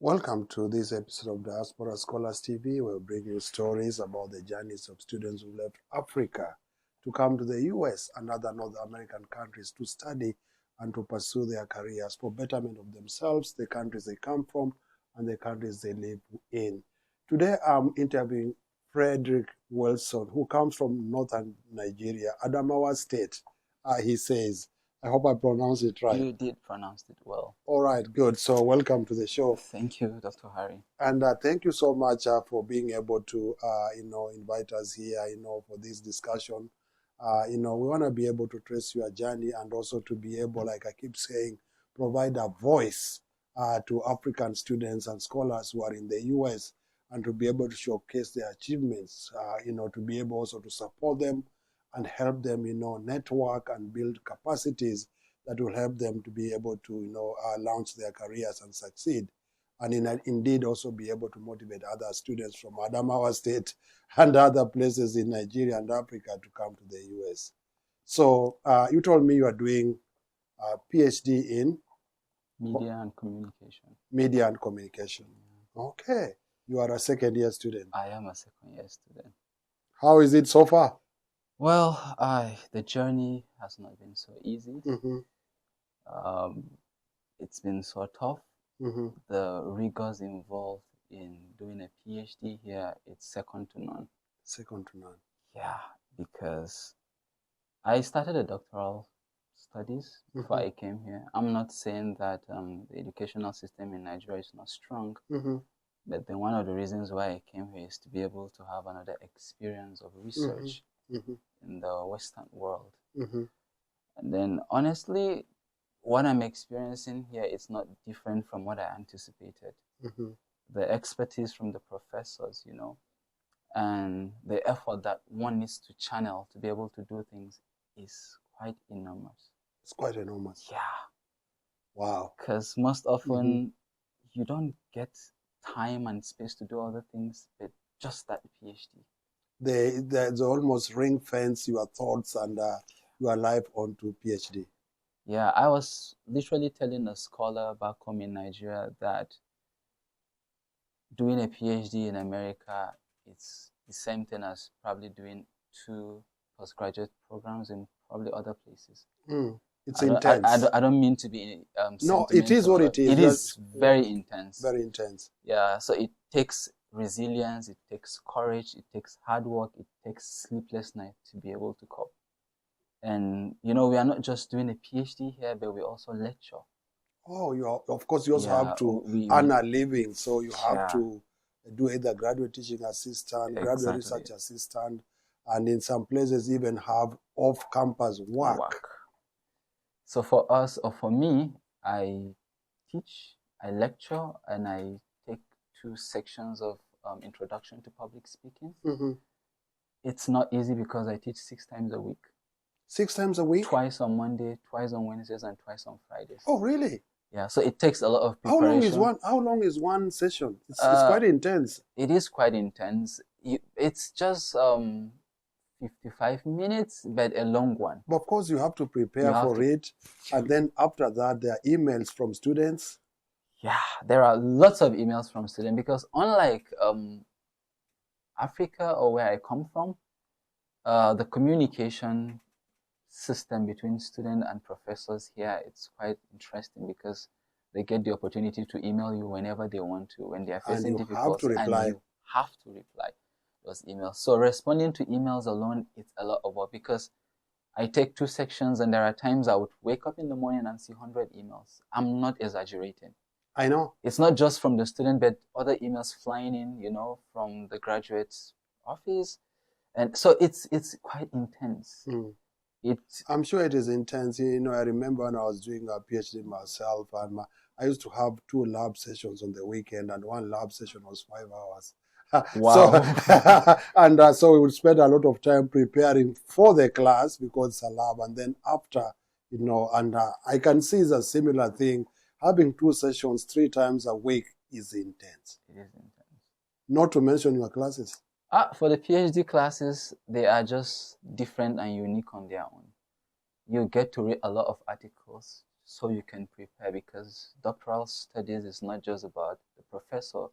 Welcome to this episode of Diaspora Scholars TV. We'll bring you stories about the journeys of students who left Africa to come to the US and other North American countries to study and to pursue their careers for betterment of themselves, the countries they come from, and the countries they live in. Today I'm interviewing Fredrick Wilson, who comes from northern Nigeria, Adamawa State. He says, I hope I pronounced it right. You did pronounce it well. All right, good. So welcome to the show. Thank you, Dr. Harry. And thank you so much for being able to, invite us here, for this discussion. We want to be able to trace your journey and also to be able, like I keep saying, provide a voice to African students and scholars who are in the U.S. and to be able to showcase their achievements, to be able also to support them and help them, network and build capacities that will help them to be able to, launch their careers and succeed. And indeed also be able to motivate other students from Adamawa State and other places in Nigeria and Africa to come to the US. So you told me you are doing a PhD in? Media and communication. Media and communication. Okay. You are a second-year student. I am a second-year student. How is it so far? Well, the journey has not been so easy. It's been so tough. The rigors involved in doing a PhD here, it's second to none. Second to none. Yeah, because I started a doctoral studies before I came here. I'm not saying that the educational system in Nigeria is not strong, but then one of the reasons why I came here is to be able to have another experience of research in the Western world. And then honestly, what I'm experiencing here is not different from what I anticipated. The expertise from the professors, and the effort that one needs to channel to be able to do things is quite enormous. It's quite enormous. Yeah. Wow. Because most often you don't get time and space to do other things, but just that PhD. They almost ring fence your thoughts and your life onto PhD. Yeah, I was literally telling a scholar back home in Nigeria that doing a PhD in America, it's the same thing as probably doing 2 postgraduate programs in probably other places. It's intense. I don't mean to be no, it is what it is. It is very intense. Very intense. Yeah, so it takes resilience, it takes courage, it takes hard work, it takes sleepless nights to be able to cope. And, we are not just doing a PhD here, but we also lecture. Oh, of course, you also have to earn a living. So you have to do either graduate teaching assistant, graduate research assistant, and in some places even have off-campus work. So for us, or for me, I teach, I lecture, and I take 2 sections of introduction to public speaking. It's not easy because I teach 6 times a week. 6 times a week? Twice on Monday, twice on Wednesdays, and twice on Fridays. Oh, really? Yeah, so it takes a lot of preparation. How long is one session? It's quite intense. It is quite intense. It's just 55 minutes, but a long one. But of course, you have to prepare for it. And then after that, there are emails from students. Yeah, there are lots of emails from students because unlike Africa or where I come from, the communication system between student and professors here, it's quite interesting because they get the opportunity to email you whenever they want to, when they are facing difficulties, and you have to reply those emails. So responding to emails alone, it's a lot of work because I take 2 sections and there are times I would wake up in the morning and see 100 emails. I'm not exaggerating. I know. It's not just from the student, but other emails flying in, from the graduate's office. And so it's quite intense. I'm sure it is intense. I remember when I was doing a PhD myself, and I used to have 2 lab sessions on the weekend, and 1 lab session was 5 hours. Wow. So we would spend a lot of time preparing for the class because it's a lab, and then after, and I can see it's a similar thing. Having 2 sessions 3 times a week is intense. It is intense. Not to mention your classes. For the PhD classes, they are just different and unique on their own. You get to read a lot of articles so you can prepare, because doctoral studies is not just about the professor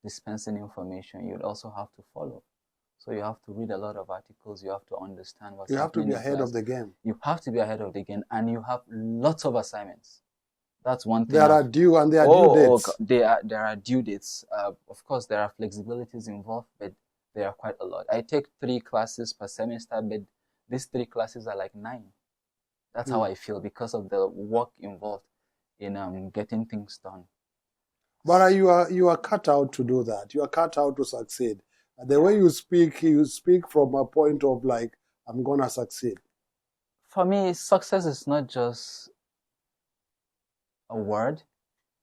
dispensing information, you'd also have to follow. So you have to read a lot of articles. You have to understand what's happening. You have to be ahead of the game. You have to be ahead of the game, and you have lots of assignments. That's one thing. There are due and there are due dates. There are due dates. Of course, there are flexibilities involved, but there are quite a lot. I take 3 classes per semester, but these 3 classes are like 9. That's how I feel because of the work involved in getting things done. But you are cut out to do that. You are cut out to succeed. The way you speak from a point of like, I'm gonna succeed. For me, success is not just a word,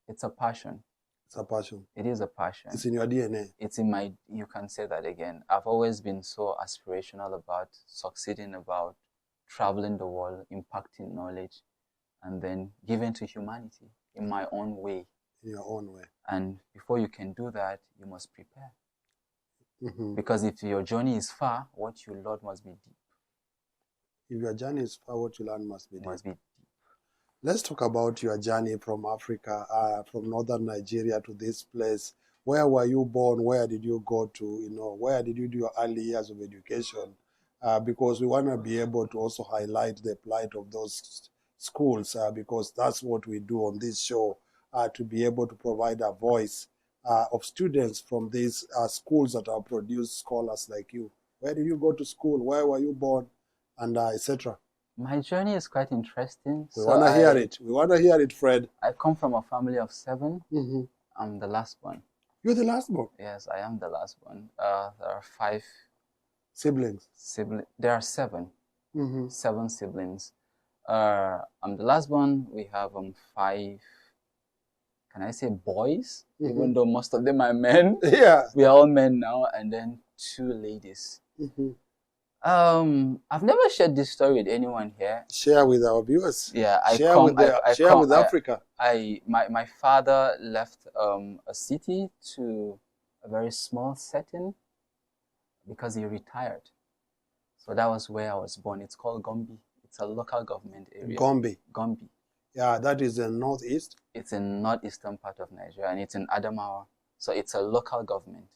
it's a passion. It's a passion. It is a passion. It's in your DNA. It's in my, you can say that again. I've always been so aspirational about succeeding, about traveling the world, impacting knowledge, and then giving to humanity in my own way. In your own way. And before you can do that, you must prepare. Because if your journey is far, what you learn must be deep. If your journey is far, what you learn must be deep. Must be deep. Let's talk about your journey from Africa, from northern Nigeria to this place. Where were you born? Where did you go to? Where did you do your early years of education? Because we want to be able to also highlight the plight of those schools, because that's what we do on this show, to be able to provide a voice of students from these schools that have produced scholars like you. Where did you go to school? Where were you born? And etc. My journey is quite interesting. We want to hear it. We want to hear it, Fred. I come from a family of 7. I'm the last one. You're the last one? Yes, I am the last one. There are 5 siblings. There are 7. 7 siblings. I'm the last one. We have 5, can I say boys? Even though most of them are men. Yeah. We are all men now. And then 2 ladies. I've never shared this story with anyone here. Share with our viewers. Yeah, share with Africa. My father left a city to a very small setting because he retired. So that was where I was born. It's called Gombe. It's a local government area. Gombe. Gombe. Yeah, that is in northeast. It's in northeastern part of Nigeria, and it's in Adamawa. So it's a local government.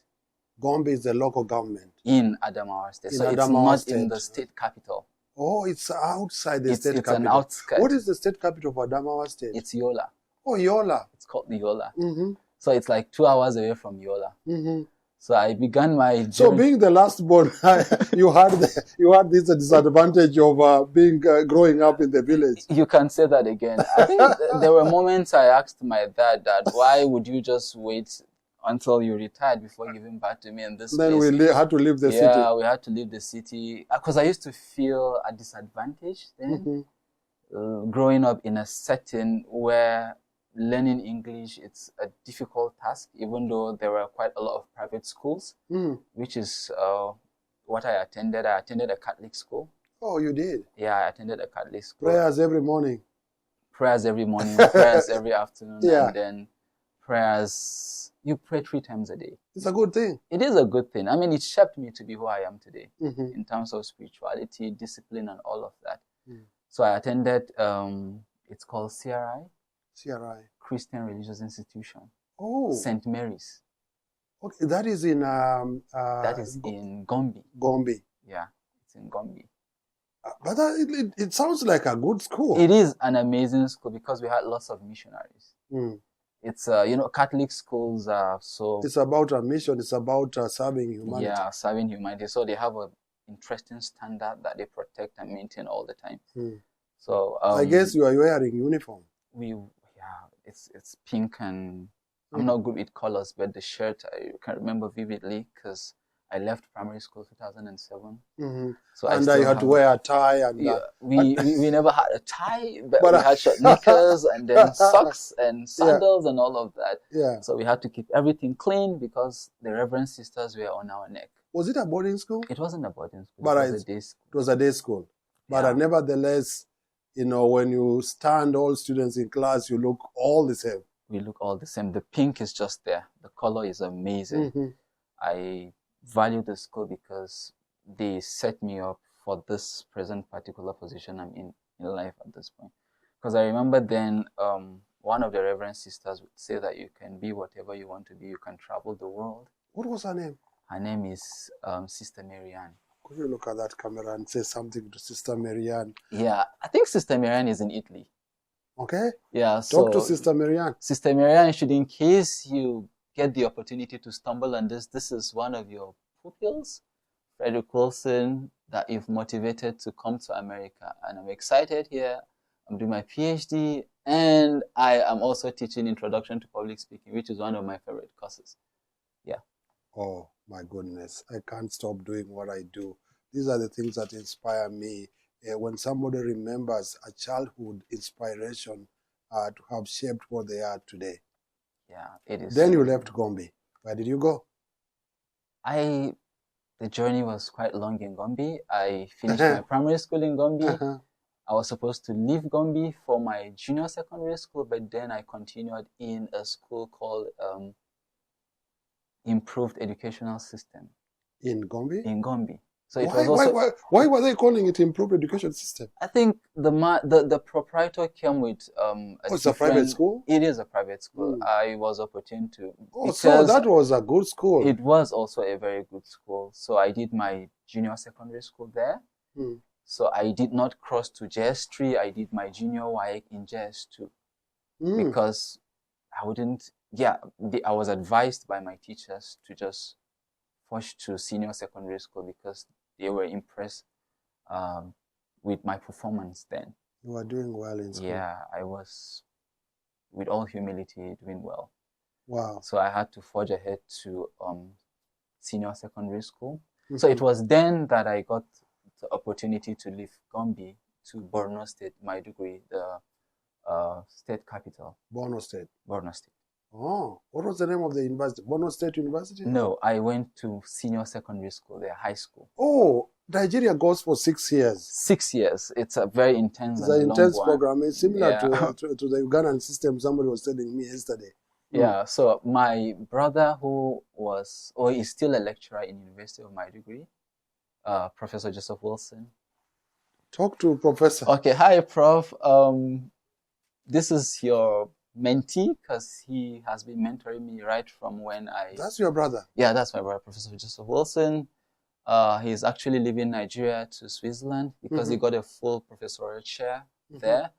Gombe is the local government. In Adamawa State. So it's not in the state capital. Oh, it's outside the state capital. It's an outskirt. What is the state capital of Adamawa State? It's Yola. Oh, Yola. It's called Yola. So it's like 2 hours away from Yola. So I began my journey. So being the last born, you had this disadvantage of growing up in the village. You can say that again. I think there were moments I asked my dad that why would you just wait until you retired before giving back to me in this place. Then we had to leave the city. Yeah, we had to leave the city because I used to feel a disadvantage then, growing up in a setting where learning English, it's a difficult task, even though there were quite a lot of private schools, which is what I attended. I attended a Catholic school. Oh, you did? Yeah, I attended a Catholic school. Prayers every morning. Prayers every morning, prayers every afternoon, yeah. And then prayers. You pray 3 times a day. It's a good thing. It is a good thing. I mean, it shaped me to be who I am today in terms of spirituality, discipline, and all of that. So I attended, it's called CRI. CRI. Christian Religious Institution. Oh. St. Mary's. Okay, that is in... that is in Gombe. Gombe. Yeah, it's in Gombe. But it sounds like a good school. It is an amazing school because we had lots of missionaries. It's, Catholic schools are so... It's about a mission. It's about serving humanity. Yeah, serving humanity. So they have an interesting standard that they protect and maintain all the time. So I guess you are wearing uniform. It's pink and I'm not good with colors, but the shirt I can remember vividly because I left primary school 2007. So you had to wear a tie and we never had a tie, but we had short knickers and then socks and sandals and all of that. Yeah. So we had to keep everything clean because the Reverend Sisters were on our neck. Was it a boarding school? It wasn't a boarding school. But it was a day school. It was a day school. But nevertheless, when you stand all students in class, you look all the same. We look all the same. The pink is just there. The color is amazing. I value the school because they set me up for this present particular position I'm in life at this point. Because I remember then one of the Reverend sisters would say that you can be whatever you want to be. You can travel the world. What was her name? Her name is Sister Marianne. Could you look at that camera and say something to Sister Marianne? Yeah, I think Sister Marianne is in Italy. Okay. Yeah. So talk to Sister Marianne. Sister Marianne, should, in case you get the opportunity to stumble on this is one of your pupils, Fredrick Wilson, that you've motivated to come to America. And I'm excited here. I'm doing my PhD, and I am also teaching Introduction to Public Speaking, which is one of my favorite courses. Yeah. Oh, my goodness. I can't stop doing what I do. These are the things that inspire me. When somebody remembers a childhood inspiration to have shaped what they are today. Yeah, it is. Then you left Gombe. Where did you go? The journey was quite long in Gombe. I finished my primary school in Gombe. I was supposed to leave Gombe for my junior secondary school, but then I continued in a school called Improved Educational System. In Gombe? In Gombe. So it was also, why were they calling it Improved Education System? I think the proprietor came with it's a private school? It is a private school. I was opportune to. Oh, so that was a good school. It was also a very good school. So I did my junior secondary school there. So I did not cross to JS3. I did my junior YEC in JS2 because I wouldn't. Yeah, I was advised by my teachers to just push to senior secondary school because they were impressed with my performance then. You were doing well in school. Yeah, I was, with all humility, doing well. Wow. So I had to forge ahead to senior secondary school. So it was then that I got the opportunity to leave Gombe to Borno State, Maiduguri, the state capital. Borno State? Borno State. Oh, what was the name of the university? Borno State University? No, I went to senior secondary school there, high school. Oh, Nigeria goes for 6 years. 6 years. It's a very intense It's an intense program. It's similar to the Ugandan system somebody was telling me yesterday. Yeah, so my brother who was, or is still a lecturer in University of Maiduguri, Professor Joseph Wilson. Talk to Professor. Okay, hi Prof. This is your mentee because he has been mentoring me right from when I... That's your brother? Yeah, that's my brother, Professor Joseph Wilson. He's actually leaving Nigeria to Switzerland because he got a full professorial chair there.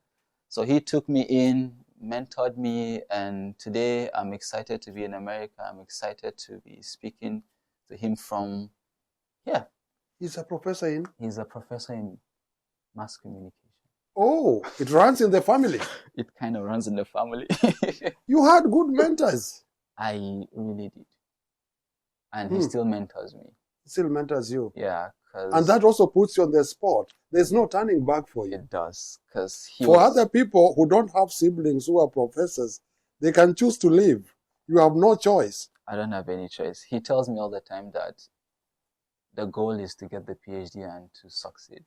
So he took me in, mentored me, and today I'm excited to be in America. I'm excited to be speaking to him from, He's a professor in? He's a professor in mass communication. Oh, it runs in the family. It kind of runs in the family. You had good mentors. I really did. And he still mentors me. Still mentors you? Yeah. And that also puts you on the spot. There's no turning back for you. It does. For other people who don't have siblings who are professors, they can choose to leave. You have no choice. I don't have any choice. He tells me all the time that the goal is to get the PhD and to succeed.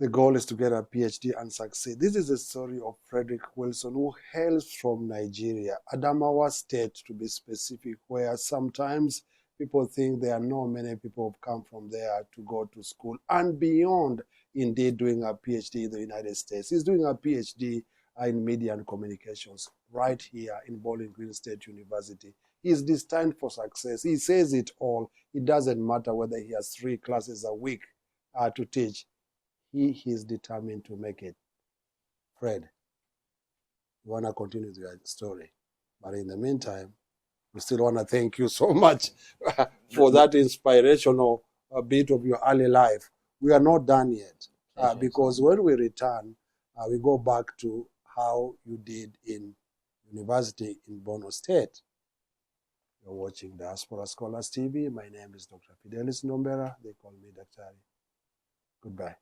The goal is to get a PhD and succeed. This is the story of Fredrick Wilson, who hails from Nigeria, Adamawa State to be specific, where sometimes people think there are not many people who have come from there to go to school and beyond, indeed, doing a PhD in the United States. He's doing a PhD in media and communications right here in Bowling Green State University. He's destined for success. He says it all. It doesn't matter whether he has 3 classes a week to teach. He is determined to make it. Fred, we want to continue with your story. But in the meantime, we still want to thank you so much for that inspirational bit of your early life. We are not done yet because when we return, we go back to how you did in university in Borno State. You're watching Diaspora Scholars TV. My name is Dr. Fidelis Nombera. They call me Daktari. Goodbye.